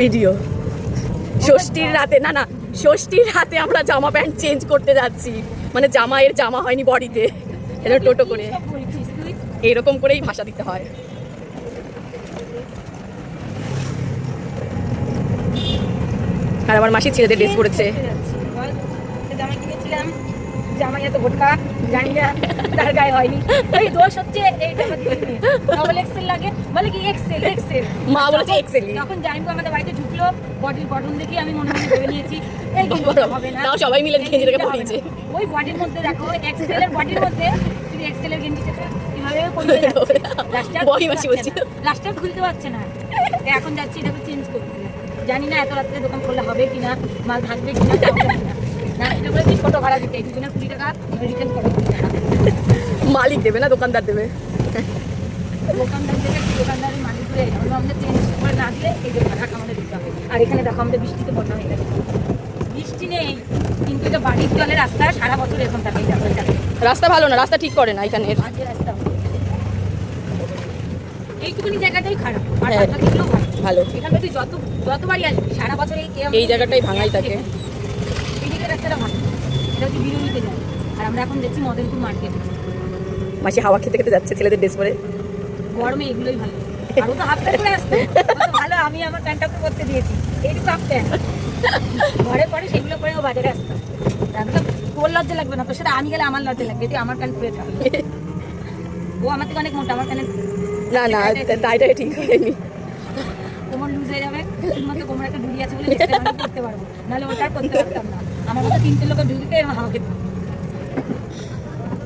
Video ষষ্ঠীর রাতে না ষষ্ঠীর রাতে আমরা জামা প্যান্ট চেঞ্জ করতে যাচ্ছি, মানে জামাইয়ের জামা হয়নি বডিতে, এটা টোটো করে এইরকম করেই ভাষা দিতে হয়। আর আমার মাসি ছেলেদের ড্রেস পরেছে। জামা কিনেছিলাম, জামাই এত ভোটকা জানি না, তার গায়ে হয়নি। এই দোষ হচ্ছে এই জামা ডবল এক্সেল লাগে, বলে কি এক্সেল এক্সেল, মা বলেছে এক্সেল। যখন জামাইবু আমাদের বাড়িতে ঢুকলো, বডির গঠন দেখি আমি মনে মনে ভেবে নিয়েছি এই গেঞ্জিটা হবে না, তাও সবাই মিলে গেঞ্জিটাকে পরিয়েছে। ওই বডির মধ্যে দেখো এক্সেল এর বডির মধ্যে শুধু এক্সেল এর গেঞ্জিটা কিভাবে পরিয়ে যাচ্ছে, লাস্টার খুলতে পারছে না। এখন যাচ্ছি এটাকে চেঞ্জ করতে, জানি না এত রাত্রে দোকান খোলা হবে কিনা, মাল থাকবে কিনা, না এটা বলেছি ছোট ভাড়া দিতে, দুজনের 20 টাকা রিটার্ন করো। মালিক দেবে না দোকানদার দেবে? দোকানদার দেবে, দোকানদারের মালিক করে আমাদের চেঞ্জ করে না দিলে এই যে ভাড়া আমাদের দিতে হবে। আর এখানে দেখো আমাদের বৃষ্টিতে বন্যা হয়ে গেছে, বৃষ্টি নেই কিন্তু এটা বাড়ির জলে রাস্তা সারা বছর এরকম থাকে। রাস্তা ভালো না, রাস্তা ঠিক করে না এখানে, আজকে রাস্তা এইটুকুনি জায়গাটাই খারাপ, আর বাকি দিকগুলো ভালো। এখানে তুই যতবারই আসবি সারা বছর এই জায়গাটাই ভাঙাই থাকে। এইদিকে রাস্তাটা ভালো, এটা হচ্ছে বিরোধীতে যায়। আর আমরা এখন দেখছি মদনপুর মার্কেট। মাসি হাওয়া খেতে খেতে যাচ্ছে ছেলেদের ড্রেস পরে। গরমে এগুলোই ভালো, আর ও তো হাফ প্যান্ট পরে আসতো ভালো, আমি আমার প্যান্টটাকে করতে দিয়েছি এইটুকু হাফ প্যান্ট, ঘরে পরে সেগুলো পরে ও বাজারে আসতো। তারপরে তোর লজ্জা লাগবে না, তোর সাথে আমি গেলে আমার লজ্জা লাগবে, তুই আমার প্যান্ট পরে থাকবে। ও আমার থেকে অনেক মোটা, আমার প্যান্ট না তাইটাই ঠিক হয়নি, কোমর লুজ হয়ে যাবে, শুধুমাত্র কোমর একটা ঢুড়ি আছে বলে আমি করতে পারবো, নাহলে ওটা আর করতে পারতাম না। আমার মতো 3টে লোকের ঢুকিতে এরকম হাওয়া খেতে।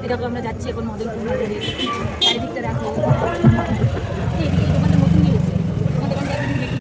এরকম আমরা যাচ্ছি এখন মদনপুর বাজারে, চারিদিকটা দেখো, এদিকে